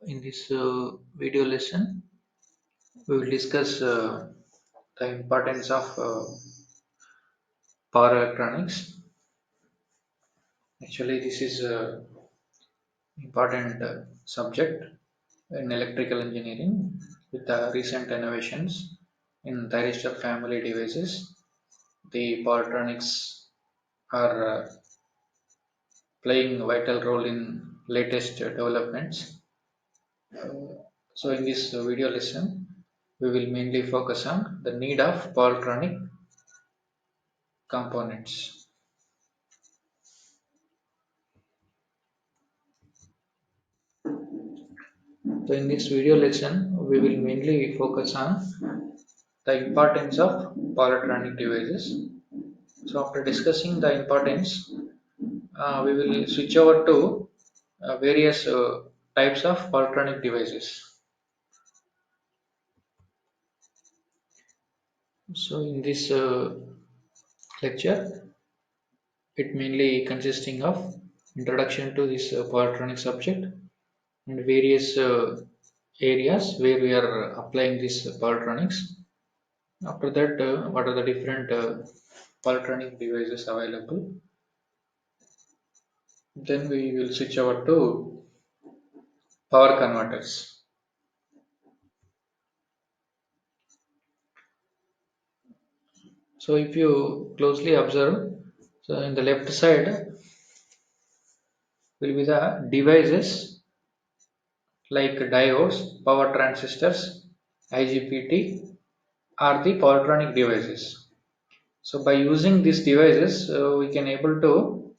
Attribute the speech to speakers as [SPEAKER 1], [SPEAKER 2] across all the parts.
[SPEAKER 1] In this video lesson, we will discuss the importance of power electronics. Actually, this is an important subject in electrical engineering with the recent innovations in thyristor family devices. The power electronics are playing a vital role in latest developments. So, in this video lesson, we will mainly focus on the need of power electronic components. So in this video lesson, we will mainly focus on the importance of power electronic devices. So after discussing the importance, we will switch over to various types of power electronic devices. So in this lecture, it mainly consisting of introduction to this power electronic subject and various areas where we are applying this power electronics. After that, what are the different power electronic devices available? Then we will switch over to power converters. So if you closely observe, so in the left side will be the devices like diodes, power transistors, IGBT are the power electronic devices. So by using these devices, we can able to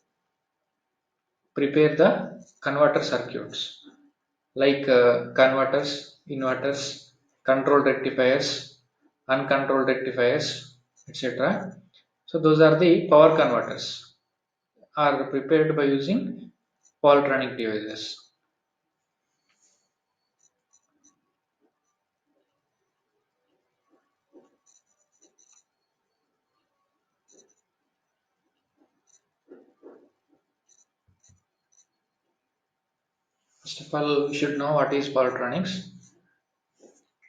[SPEAKER 1] prepare the converter circuits like converters, inverters, control rectifiers, uncontrolled rectifiers, etc. So those are the power converters are prepared by using power electronic devices. First of all, we should know what is power electronics.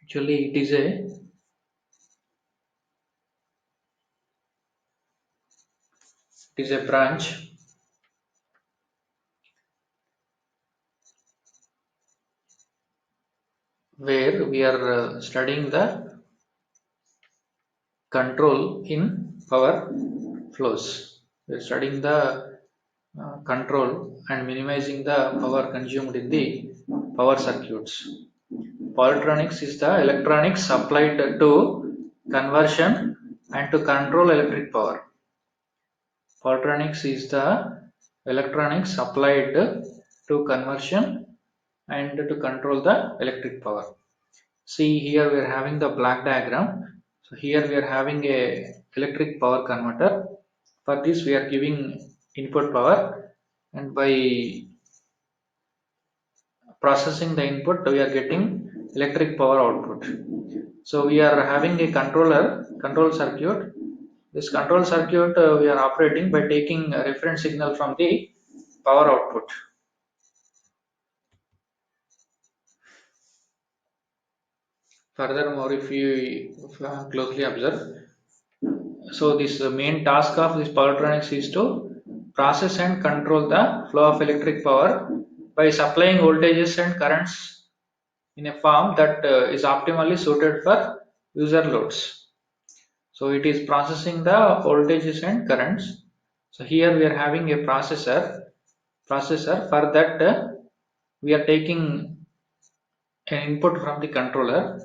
[SPEAKER 1] Actually, it is a branch where we are studying the control in power flows. We are studying the control and minimizing the power consumed in the power circuits. Power electronics is the electronics applied to conversion and to control electric power. Power electronics is the electronics applied to conversion and to control the electric power. See here we are having the black diagram. So here we are having a electric power converter. For this we are giving input power, and by processing the input we are getting electric power output. So we are having a control circuit. This control circuit we are operating by taking a reference signal from the power output. Furthermore, if you closely observe, so this main task of this power electronics is to process and control the flow of electric power by supplying voltages and currents in a form that is optimally suited for user loads. So it is processing the voltages and currents. So here we are having a processor for that we are taking an input from the controller.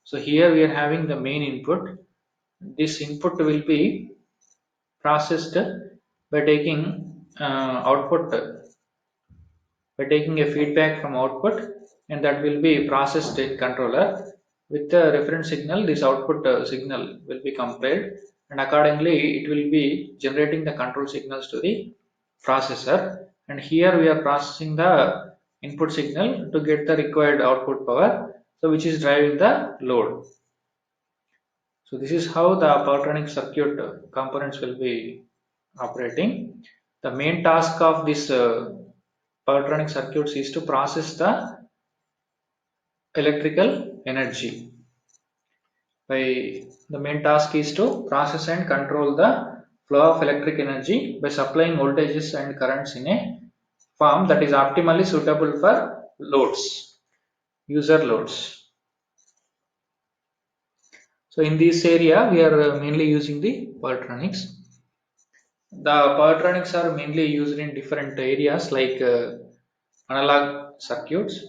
[SPEAKER 1] So here we are having the main input. This input will be processed by taking output by taking a feedback from output, and that will be processed in controller. With the reference signal, this output signal will be compared, and accordingly it will be generating the control signals to the processor. And here we are processing the input signal to get the required output power, so which is driving the load. So this is how the power electronic circuit components will be operating. The main task of this power electronic circuits is to process the electrical energy. By the main task is to process and control the flow of electric energy by supplying voltages and currents in a form that is optimally suitable for loads, user loads. So in this area, we are mainly using the powertronics. The powertronics are mainly used in different areas like analog circuits,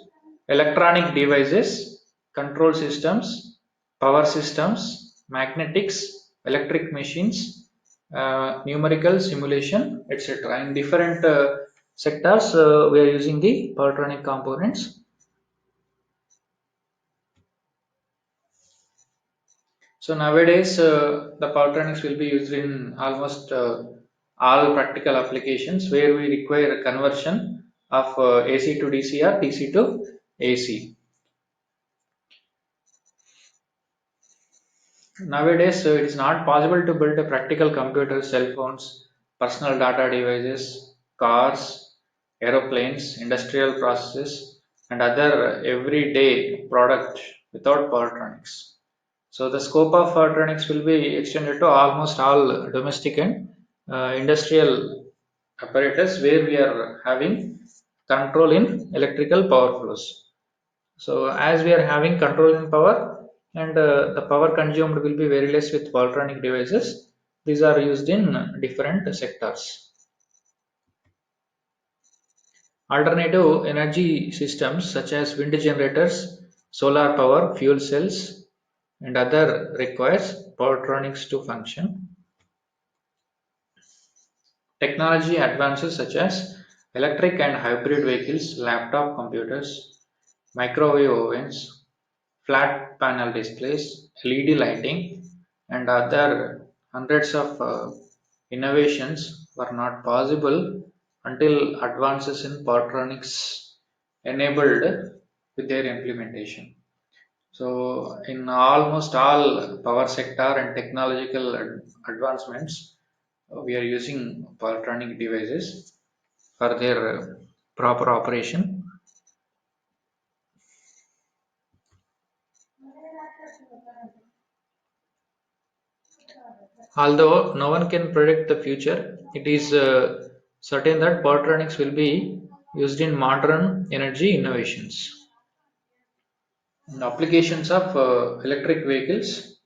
[SPEAKER 1] electronic devices, control systems, power systems, magnetics, electric machines, numerical simulation, etc. In different sectors, we are using the powertronic components. So nowadays, the powertronics will be used in almost all practical applications where we require conversion of AC to DC or DC to AC. Nowadays, it is not possible to build a practical computer, cell phones, personal data devices, cars, aeroplanes, industrial processes, and other everyday product without powertronics. So the scope of powertronics will be extended to almost all domestic and industrial apparatus where we are having control in electrical power flows. So as we are having control in power and the power consumed will be very less with Voltronic devices, these are used in different sectors. Alternative energy systems such as wind generators, solar power, fuel cells, and other requires Powertronics to function. Technology advances such as electric and hybrid vehicles, laptop computers, microwave ovens, flat panel displays, LED lighting, and other hundreds of innovations were not possible until advances in Powertronics enabled with their implementation. So, in almost all power sector and technological advancements, we are using Powertronic devices for their proper operation. Although no one can predict the future, it is certain that Powertronics will be used in modern energy innovations. And applications of electric vehicles,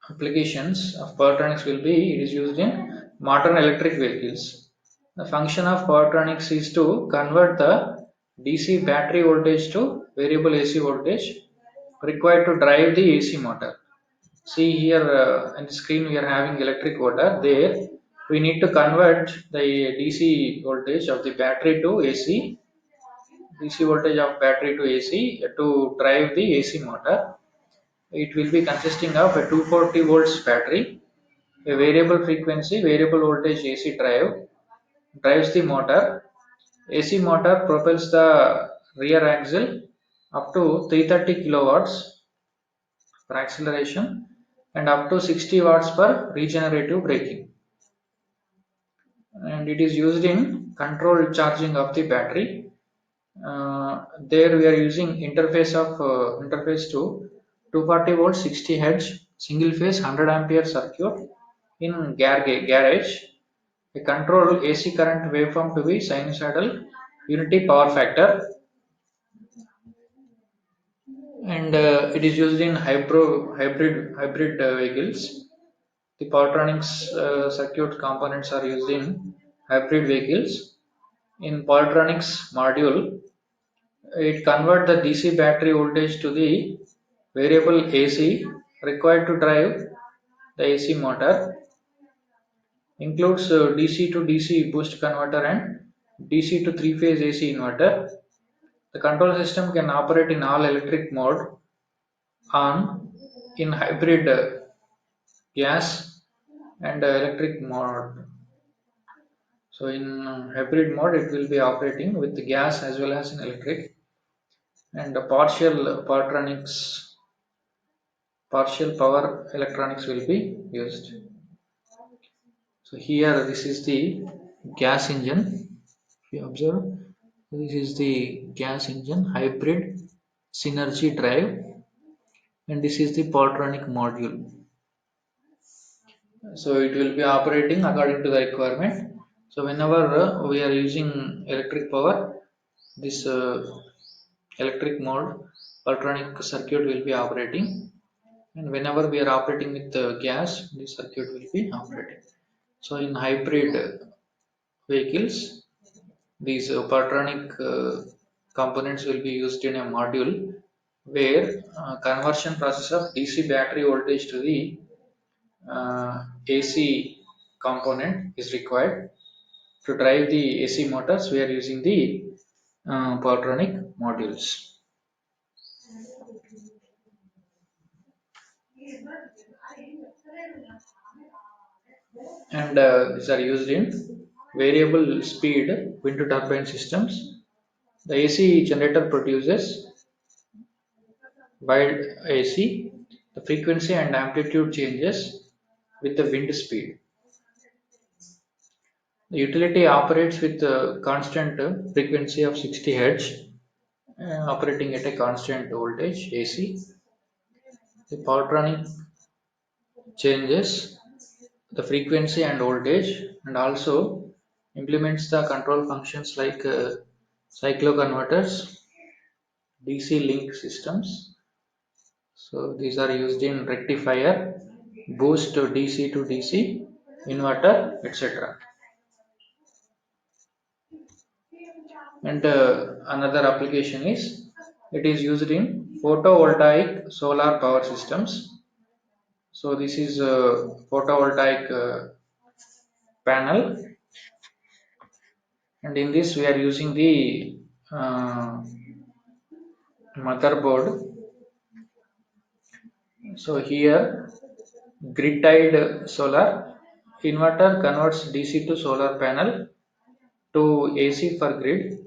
[SPEAKER 1] applications of Powertronics will be it is used in modern electric vehicles. The function of Powertronics is to convert the DC battery voltage to variable AC voltage required to drive the AC motor. See here in the screen we are having electric motor. There we need to convert the DC voltage of the battery to AC, DC voltage of battery to AC to drive the AC motor. It will be consisting of a 240 volts battery, a variable frequency, variable voltage AC drive drives the motor. AC motor propels the rear axle up to 330 kilowatts per acceleration and up to 60 watts per regenerative braking. And it is used in controlled charging of the battery. There we are using interface to 240 volt 60 hertz single phase 100 ampere circuit in garage. A control AC current waveform to be sinusoidal unity power factor, and it is used in hybrid vehicles. The Powertronics circuit components are used in hybrid vehicles. In Powertronics module, it converts the DC battery voltage to the variable AC required to drive the AC motor. Includes DC to DC boost converter and DC to three-phase AC inverter. The control system can operate in all electric mode on in hybrid gas and electric mode. So in hybrid mode, it will be operating with gas as well as in electric, and partial power electronics will be used. So here, this is the gas engine. If you observe, this is the gas engine hybrid. synergy drive, and this is the Powertronic module. So it will be operating according to the requirement. So whenever we are using electric power, this electric mode Powertronic circuit will be operating, and whenever we are operating with gas, this circuit will be operating. So in hybrid vehicles, these Powertronic components will be used in a module where conversion process of DC battery voltage to the AC component is required. To drive the AC motors, we are using the Powertronic modules, and these are used in variable speed wind turbine systems. The AC generator produces wild AC. The frequency and amplitude changes with the wind speed. The utility operates with a constant frequency of 60 Hz, operating at a constant voltage AC. The Powertronic changes the frequency and voltage, and also implements the control functions like cycloconverters, DC link systems. So these are used in rectifier, boost to DC, inverter, etc. And another application is it is used in photovoltaic solar power systems. So this is a photovoltaic panel, and in this we are using the motherboard. So here grid-tied solar inverter converts DC to solar panel to AC for grid.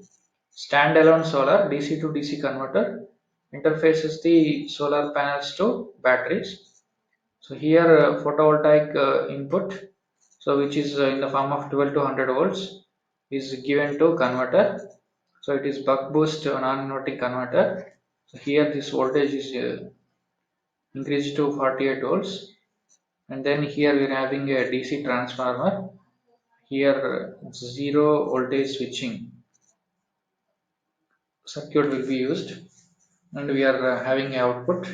[SPEAKER 1] Standalone solar DC to DC converter interfaces the solar panels to batteries. So here photovoltaic input, so which is in the form of 12 to 100 volts, is given to converter. So it is buck boost non-inverting converter. So here this voltage is increased to 48 volts, and then here we are having a DC transformer. Here zero voltage switching circuit will be used, and we are having an output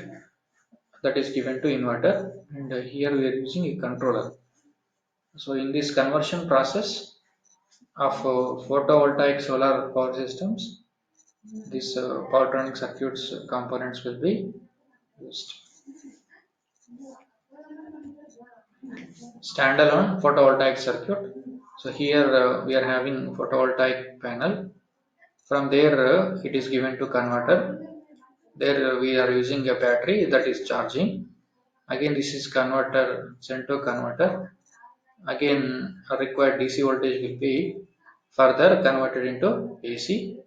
[SPEAKER 1] that is given to inverter, and here we are using a controller. So in this conversion process of photovoltaic solar power systems, these Powertronic circuits components will be used. Standalone photovoltaic circuit. So here we are having photovoltaic panel. From there it is given to converter. There we are using a battery that is charging. Again this is converter sent to converter. Again a required DC voltage will be further converted into AC,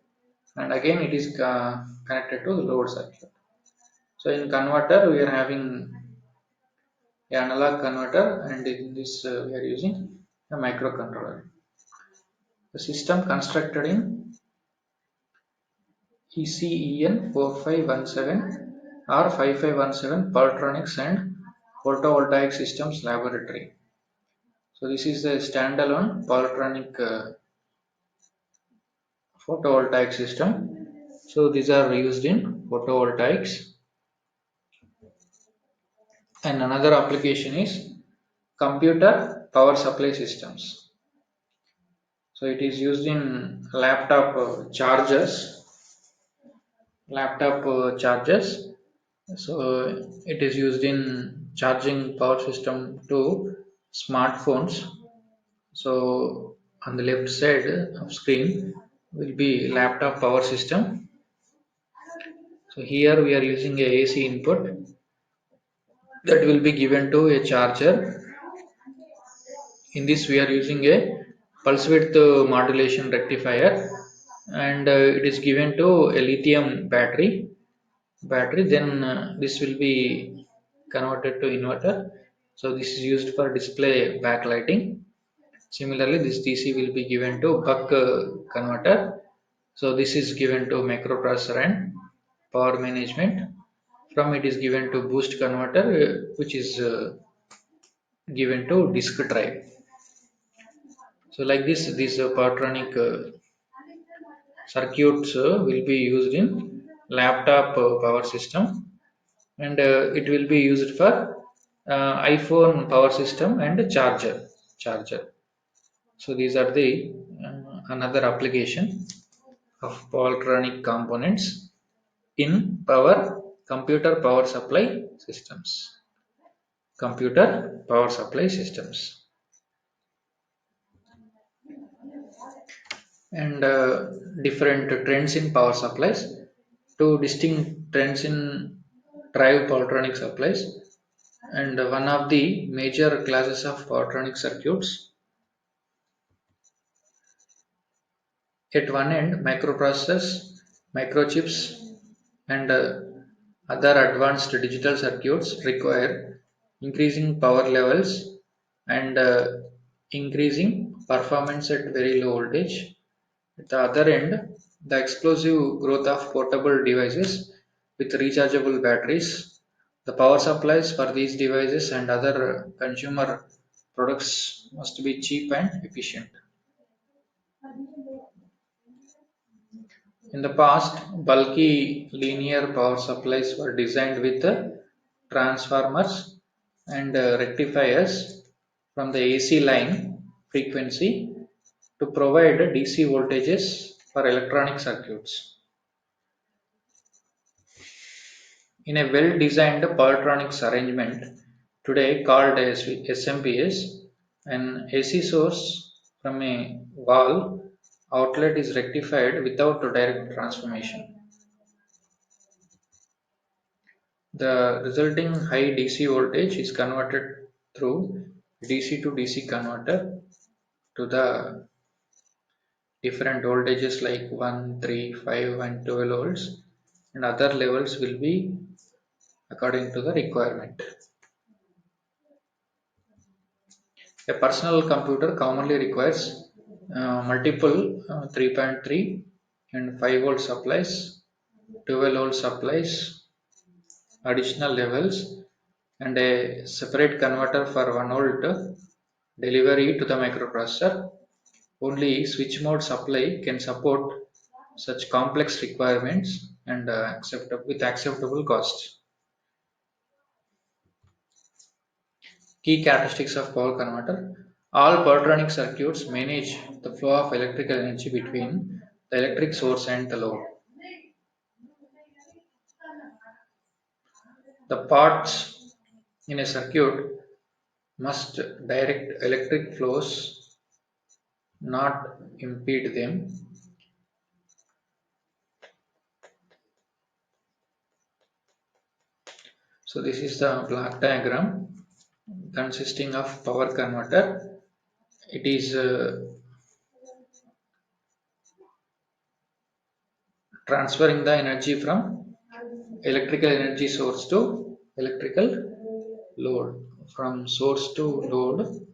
[SPEAKER 1] and again it is connected to the load circuit. So in converter we are having analog converter, and in this we are using a microcontroller. The system constructed in ECEN 4517 or 5517 Powertronics and Photovoltaic Systems Laboratory. So this is a standalone Powertronic photovoltaic system. So these are used in photovoltaics. And another application is computer power supply systems. So it is used in laptop chargers. So it is used in charging power system to smartphones. So on the left side of screen will be laptop power system. So here we are using a AC input that will be given to a charger. In this we are using a pulse width modulation rectifier, and it is given to a lithium battery. Then this will be converted to inverter. So this is used for display backlighting. Similarly this DC will be given to buck converter. So this is given to microprocessor and power management. From it is given to boost converter, which is given to disk drive. So like this, these Powertronic circuits will be used in laptop power system, and it will be used for iPhone power system and charger. So these are the another application of Powertronic components in computer power supply systems. Computer power supply systems. And different trends in power supplies. Two distinct trends in drive Powertronic supplies, and one of the major classes of Powertronic circuits. At one end, microprocessors, microchips, and other advanced digital circuits require increasing power levels and increasing performance at very low voltage. At the other end, the explosive growth of portable devices with rechargeable batteries. The power supplies for these devices and other consumer products must be cheap and efficient. In the past, bulky linear power supplies were designed with transformers and rectifiers from the AC line frequency to provide DC voltages for electronic circuits. In a well-designed Powertronics arrangement, today called as SMPS, an AC source from a wall outlet is rectified without direct transformation. The resulting high DC voltage is converted through DC to DC converter to the different voltages like 1, 3, 5, and 12 volts, and other levels will be according to the requirement. A personal computer commonly requires multiple 3.3 and 5 volt supplies, 12 volt supplies, additional levels, and a separate converter for 1 volt delivery to the microprocessor. Only switch mode supply can support such complex requirements and with acceptable costs. Key characteristics of power converter. All Powertronic circuits manage the flow of electrical energy between the electric source and the load. The parts in a circuit must direct electric flows, not impede them. So this is the block diagram consisting of power converter. It is transferring the energy from electrical energy source to electrical load. From source to load,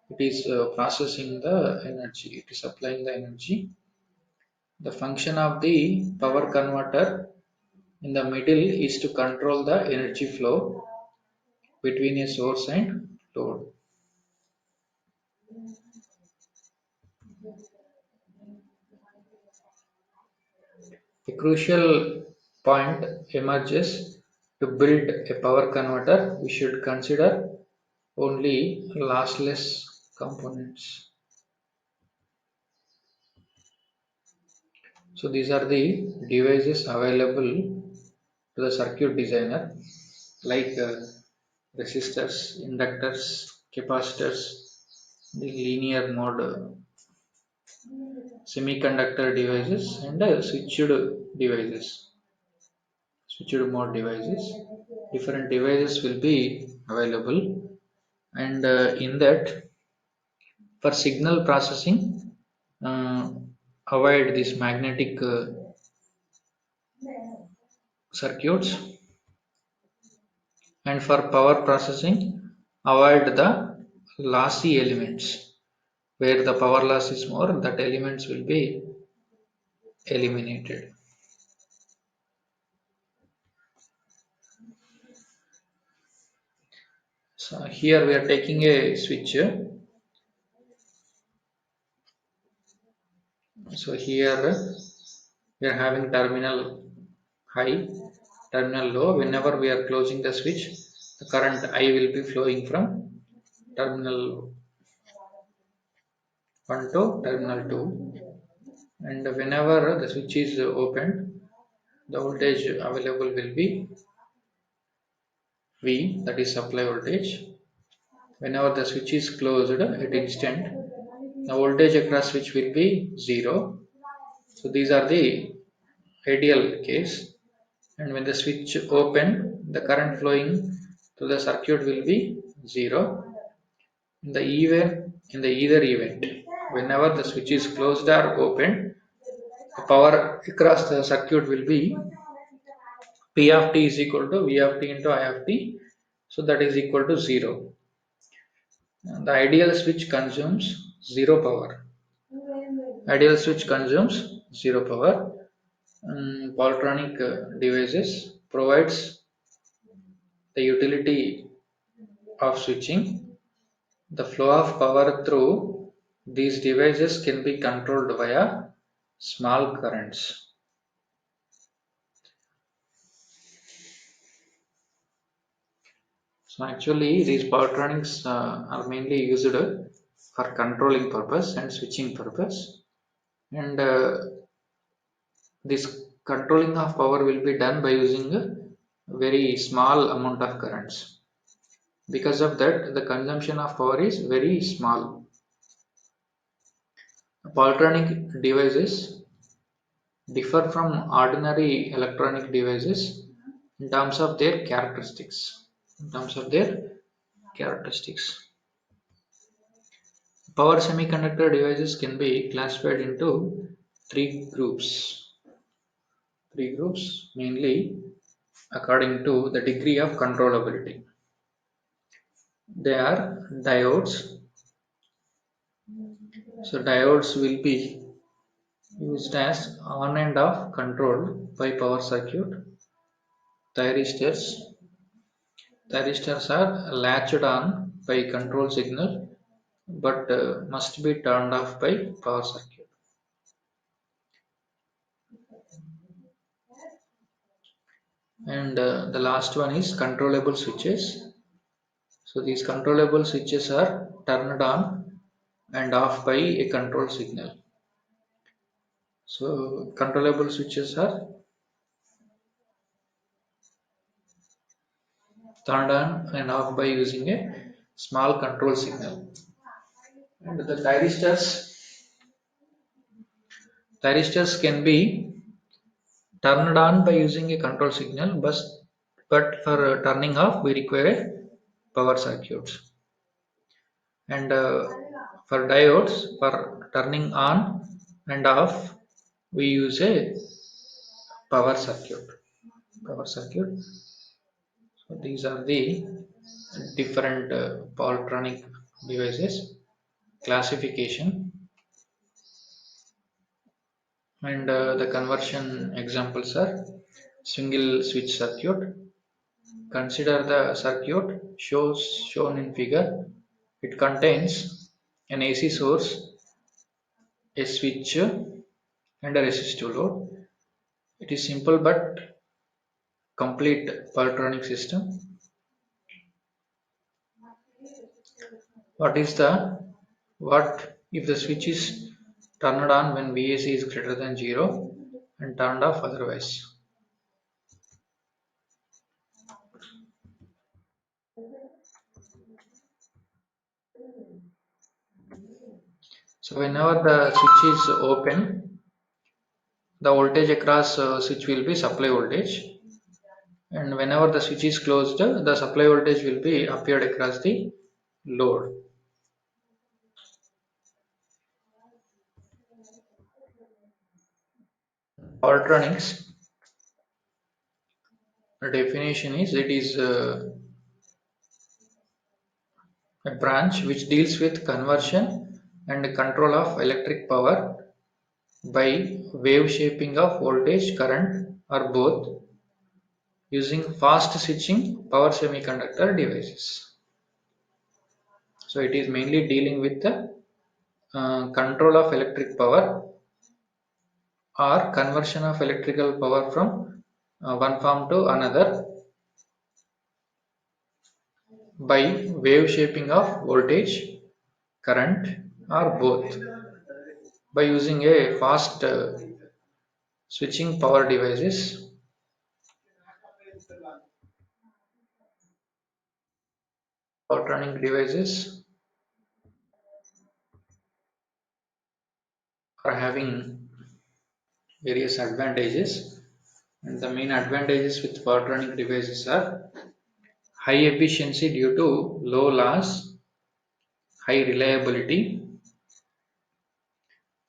[SPEAKER 1] it is processing the energy, it is supplying the energy. The function of the power converter in the middle is to control the energy flow between a source and load. A crucial point emerges: to build a power converter, we should consider only lossless components. So these are the devices available to the circuit designer, like resistors, inductors, capacitors, the linear mode semiconductor devices, and devices, switched mode devices. Different devices will be available, and in that, for signal processing, uh, avoid these magnetic circuits, and for power processing, avoid the lossy elements. Where the power loss is more, that elements will be eliminated. So here we are taking a switch. So here we are having terminal high, terminal low. Whenever we are closing the switch, the current I will be flowing from terminal 1 to terminal 2, and whenever the switch is opened, the voltage available will be V, that is supply voltage. Whenever the switch is closed at instant, the voltage across switch will be 0. So these are the ideal case. And when the switch open, the current flowing to the circuit will be 0. In the either event, whenever the switch is closed or opened, the power across the circuit will be P of t is equal to V of t into I of t. So that is equal to 0. The ideal switch consumes 0 power. Ideal switch consumes 0 power. Polytronic devices provides the utility of switching. The flow of power through these devices can be controlled via small currents. So actually these polytronics are mainly used for controlling purpose and switching purpose, and this controlling of power will be done by using a very small amount of currents. Because of that, the consumption of power is very small. Polytronic devices differ from ordinary electronic devices in terms of their characteristics. In terms of their characteristics, power semiconductor devices can be classified into three groups. Three groups mainly according to the degree of controllability. They are diodes. So diodes will be used as on and off control by power circuit. Thyristors. Thyristors are latched on by control signal but must be turned off by power circuit. And the last one is controllable switches. So these controllable switches are turned on and off by a control signal. So controllable switches are turned on and off by using a small control signal. And the thyristors can be turned on by using a control signal, but for turning off we require a power circuit. And for diodes, for turning on and off, we use a power circuit. Power circuit. So these are the different polytronic devices classification, and the conversion examples are single switch circuit. Consider the circuit shown in figure. It contains an AC source, a switch, and a resistive load. It is simple but complete polytronic system. What if the switch is turned on when VAC is greater than 0 and turned off otherwise? So whenever the switch is open, the voltage across switch will be supply voltage, and whenever the switch is closed, the supply voltage will be appeared across the load. Polytronics, the definition is it is a branch which deals with conversion and control of electric power by wave shaping of voltage, current, or both using fast switching power semiconductor devices. So it is mainly dealing with the control of electric power or conversion of electrical power from one form to another by wave shaping of voltage, current, or both by using a fast switching power devices. Electronic devices are having various advantages, and the main advantages with electronic devices are high efficiency due to low loss, high reliability,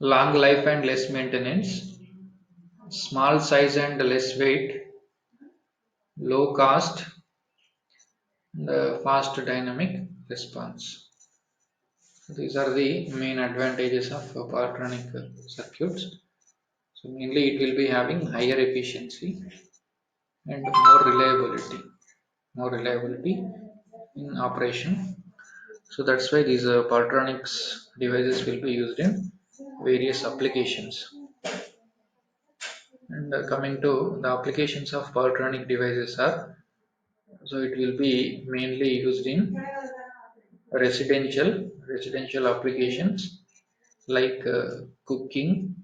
[SPEAKER 1] long life and less maintenance, small size and less weight, low cost, and fast dynamic response. These are the main advantages of electronic circuits. So mainly it will be having higher efficiency and more reliability in operation. So that's why these Paltronics devices will be used in various applications. And coming to the applications of Paltronic devices are, so it will be mainly used in residential applications like cooking,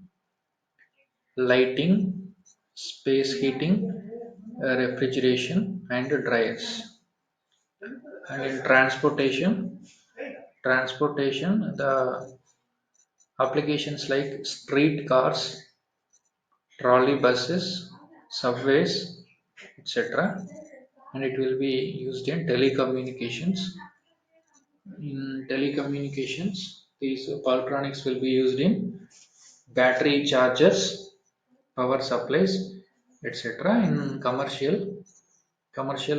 [SPEAKER 1] lighting, space heating, refrigeration, and dryers. And in transportation, the applications like street cars, trolley buses, subways, etc. And it will be used in telecommunications. In telecommunications, these Paltronics will be used in battery chargers, power supplies, etc. In commercial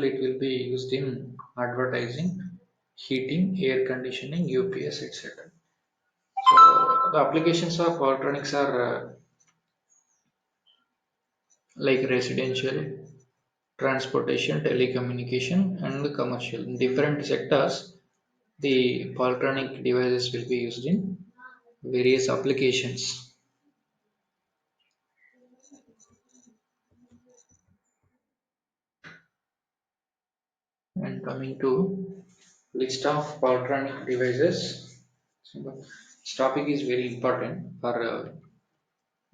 [SPEAKER 1] it will be used in advertising, heating, air conditioning, UPS, etc. So the applications of electronics are like residential, transportation, telecommunication, and commercial. In different sectors, the electronic devices will be used in various applications. And coming to list of electronic devices, so this topic is very important for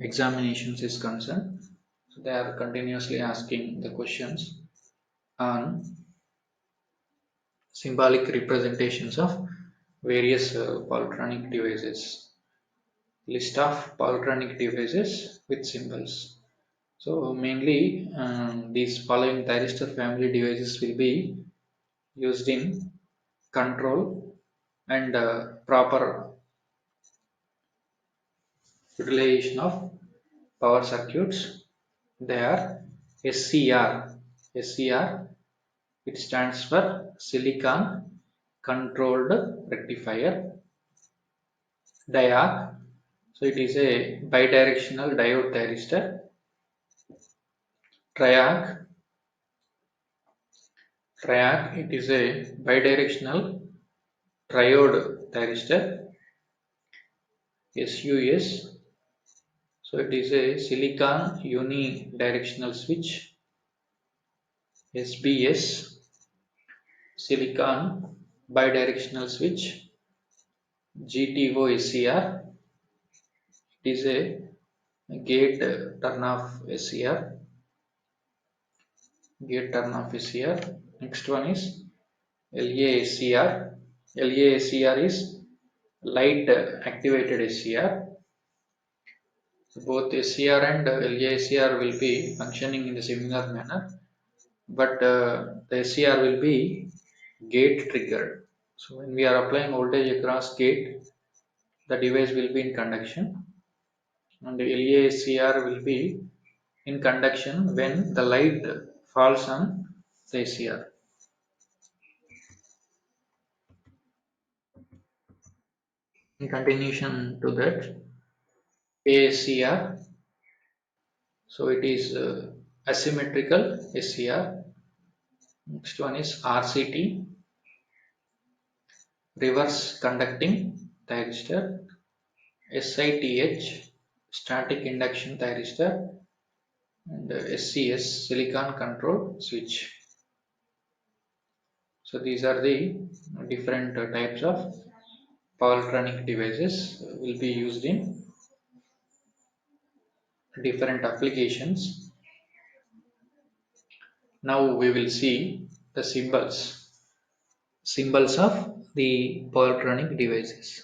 [SPEAKER 1] examinations is concerned. So they are continuously asking the questions on symbolic representations of various Paltronic devices. List of Paltronic devices with symbols. So mainly these following thyristor family devices will be used in control and proper utilization of power circuits. They are SCR. SCR, it stands for silicon controlled rectifier. Diarc, so it is a bidirectional diode thyristor. Triarc, it is a bidirectional triode thyristor. SUS, so it is a silicon unidirectional switch. SBS, silicon bidirectional switch. GTO SCR, it is a gate turn off SCR. Gate turn off SCR. Next one is LASCR. LASCR is light activated SCR. So both SCR and LASCR will be functioning in a similar manner, but the SCR will be gate triggered. So when we are applying voltage across gate, the device will be in conduction, and the LASCR will be in conduction when the light falls on the SCR. In continuation to that, ASCR, so it is asymmetrical SCR. Next one is RCT. reverse conducting thyristor, SITH, static induction thyristor, and SCS, silicon control switch. So these are the different types of power electronic devices will be used in different applications. Now we will see the symbols of the power electronic devices.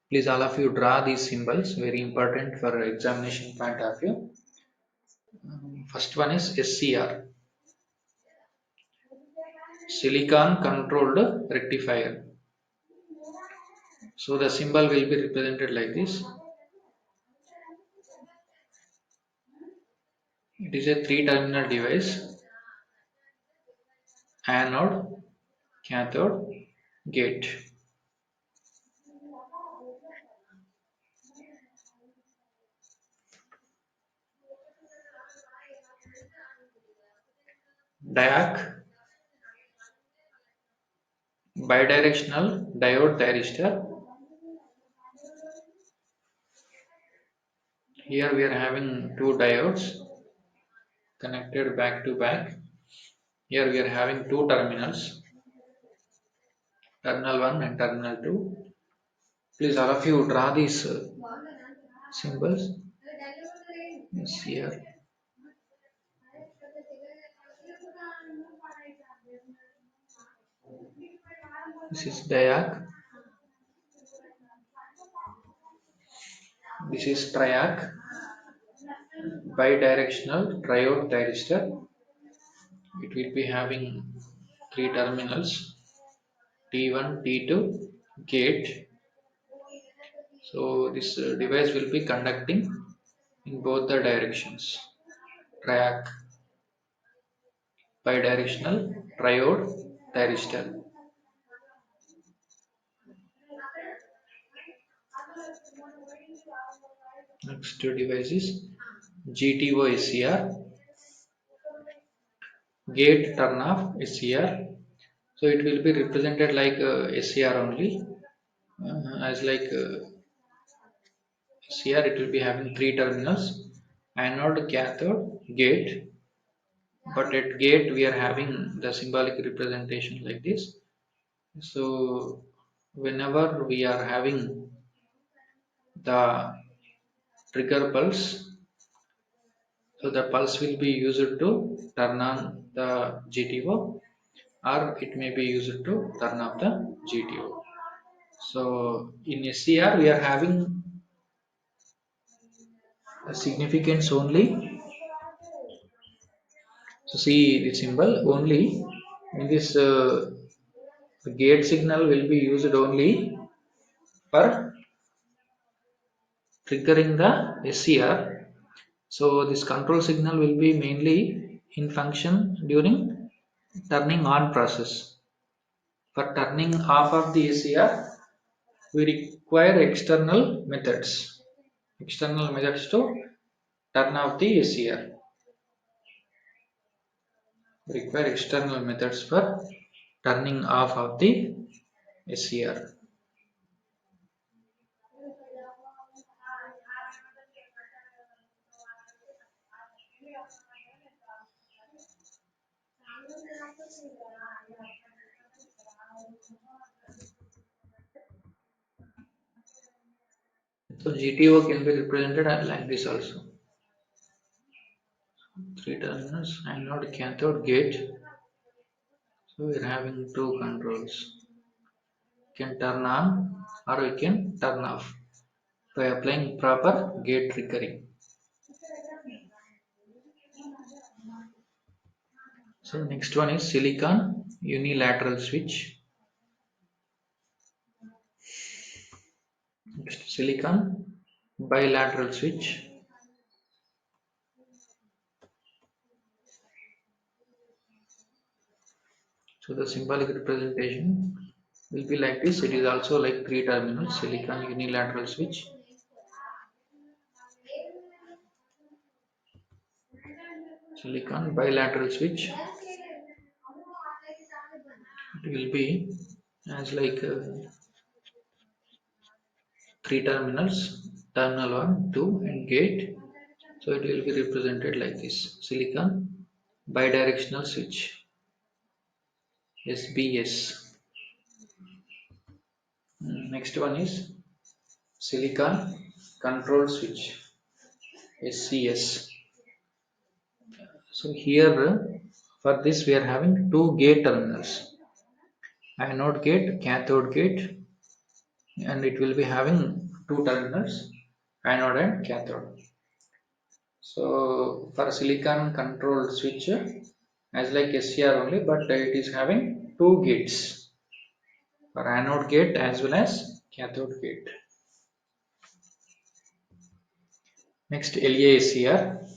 [SPEAKER 1] Please all of you draw these symbols, very important for examination point of view. First one is SCR, silicon controlled rectifier. So the symbol will be represented like this. It is a three terminal device: anode, cathode, gate. Diac, bidirectional diode thyristor. Here we are having two diodes connected back to back. Here we are having two terminals, terminal 1 and terminal 2. Please all of you draw these symbols. Yes, here. This is diac. This is triac, bidirectional triode thyristor. It will be having three terminals, T1, T2, gate. So this device will be conducting in both the directions. Triac, bidirectional triode thyristor. Next device is GTO SCR, gate turn off SCR. So it will be represented like SCR only, as like SCR. It will be having three terminals: anode, cathode, gate. But at gate we are having the symbolic representation like this. So whenever we are having the trigger pulse, so the pulse will be used to turn on the GTO, or it may be used to turn off the GTO. So in SCR we are having a significance only. So see the symbol only in this gate signal will be used only for triggering the SCR. So this control signal will be mainly in function during turning on process. For turning off of the SCR, we require external methods to turn off the SCR. We require external methods for turning off of the SCR. So GTO can be represented like this also. Three terminals, anode, cathode, gate. So we're having two controls. We can turn on or we can turn off by applying proper gate triggering. So next one is silicon unilateral switch. Next, silicon bilateral switch. So the symbolic representation will be like this. It is also like three terminals, silicon unilateral switch. Silicon bilateral switch. It will be as like three terminals, terminal 1, 2 and gate. So it will be represented like this: silicon bidirectional switch, SBS. Next one is silicon control switch, SCS. So here for this we are having two gate terminals, anode gate, cathode gate, and it will be having two terminals, anode and cathode. So for silicon control switch, as like SCR only, but it is having two gates, for anode gate as well as cathode gate. Next, LASCR.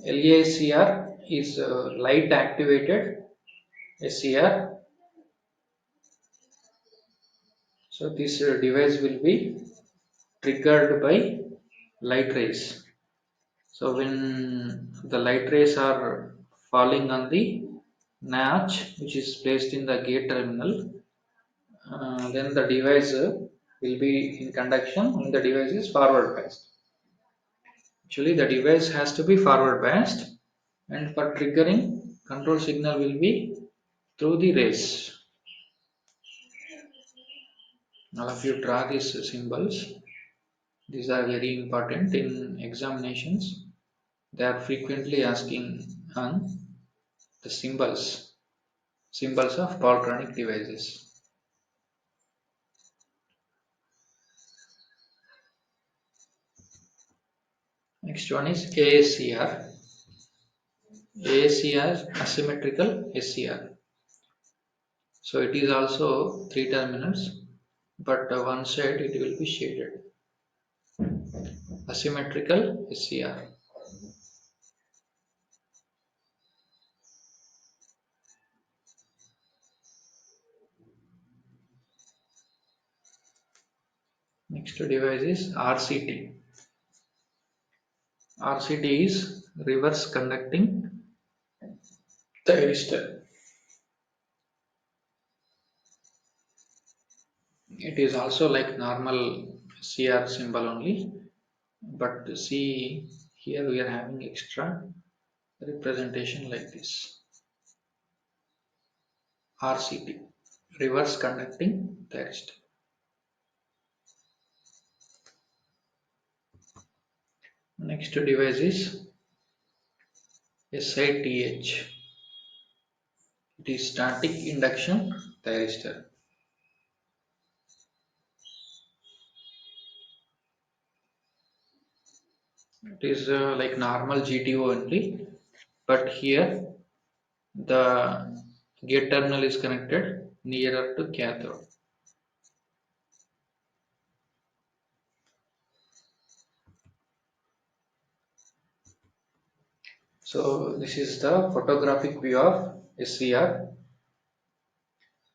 [SPEAKER 1] LASCR is light activated SCR. So this device will be triggered by light rays. So when the light rays are falling on the notch which is placed in the gate terminal, then the device will be in conduction when the device is forward biased. Actually, the device has to be forward biased, and for triggering, control signal will be through the rays. All of you draw these symbols. These are very important in examinations. They are frequently asking on the symbols of polytronic devices. Next one is ASCR. ASCR, asymmetrical SCR. So it is also three terminals, but one side it will be shaded. Asymmetrical SCR. Next device is RCT. RCT is reverse conducting thyristor. It is also like normal CR symbol only, but see here we are having extra representation like this. RCT, reverse conducting thyristor. Next device is SITH. It is static induction thyristor. It is like normal GTO only, but here the gate terminal is connected nearer to cathode. So this is the photographic view of SCR.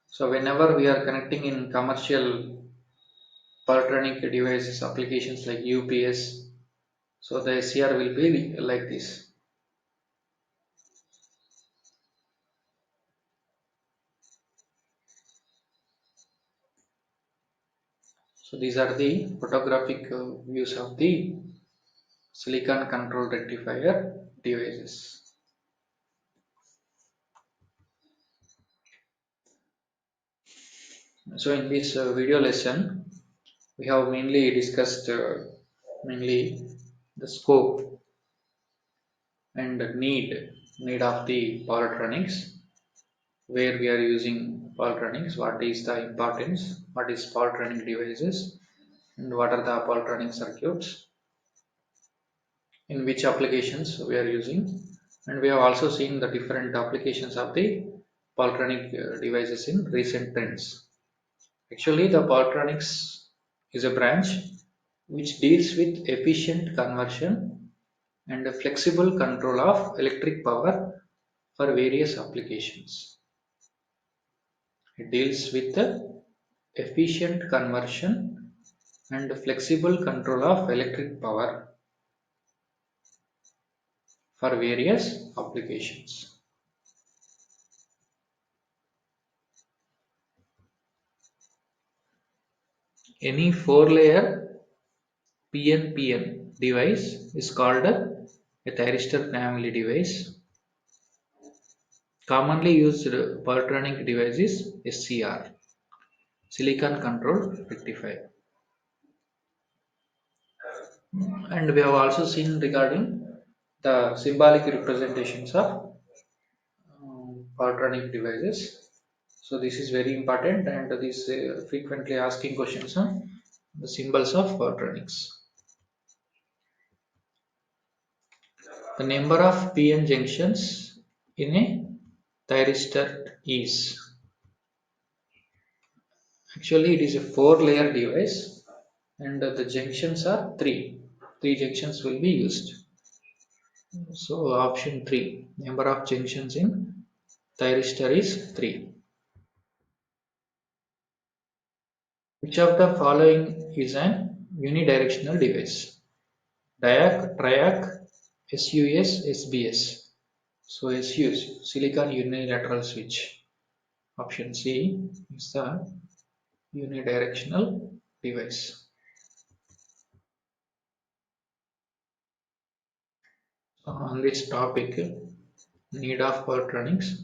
[SPEAKER 1] So whenever we are connecting in commercial polytronic devices applications like UPS, so the SCR will be like this. So these are the photographic views of the silicon control rectifier devices. So in this video lesson, we have mainly discussed mainly the scope and need of the polytronics, where we are using polytronics, what is the importance, what is polytronic devices, and what are the polytronic circuits, in which applications we are using, and we have also seen the different applications of the polytronic devices in recent trends. Actually, the polytronics is a branch which deals with efficient conversion and a flexible control of electric power for various applications. It deals with the efficient conversion and flexible control of electric power for various applications. Any four layer PNPN device is called a thyristor family device. Commonly used Pertronic device is SCR, silicon control rectifier. And we have also seen regarding the symbolic representations of Pertronic devices. So this is very important, and this frequently asking questions on the symbols of Pertronics. The number of PN junctions in a thyristor is, actually it is a four layer device, and the junctions are three. Three junctions will be used. So option 3, number of junctions in thyristor is 3. Which of the following is an unidirectional device? Diac, triac, SUS, SBS. So SUS, silicon unilateral switch. Option C is the unidirectional device. On this topic, need of Pertronics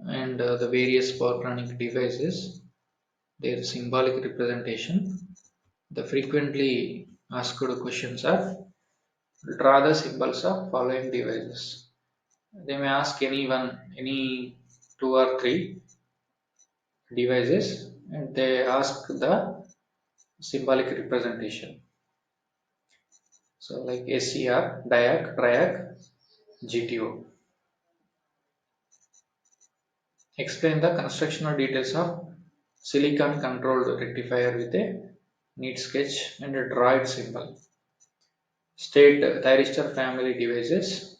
[SPEAKER 1] and the various Pertronic devices, their symbolic representation. The frequently asked questions are, draw the symbols of following devices. They may ask any two or three devices, and they ask the symbolic representation. So like SCR, diac, triac, GTO. Explain the constructional details of silicon controlled rectifier with a neat sketch and a draw it symbol. State thyristor family devices.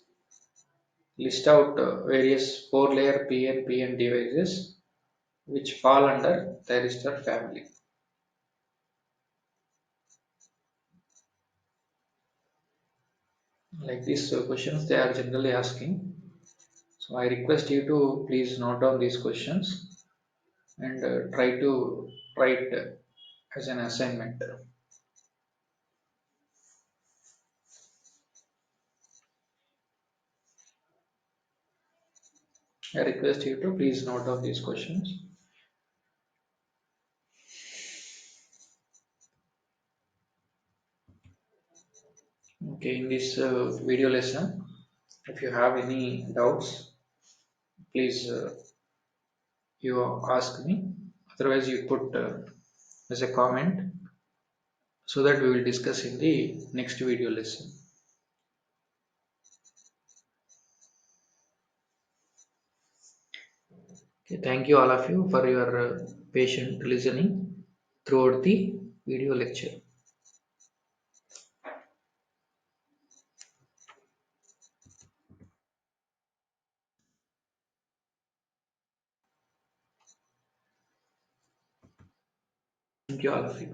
[SPEAKER 1] List out various four layer PNPN devices which fall under thyristor family. Like these questions they are generally asking. So I request you to please note down these questions and try to write as an assignment. I request you to please note down these questions. Okay, in this video lesson, if you have any doubts, please you ask me. Otherwise, you put as a comment so that we will discuss in the next video lesson. Okay, thank you all of you for your patient listening throughout the video lecture. Thank you all of you.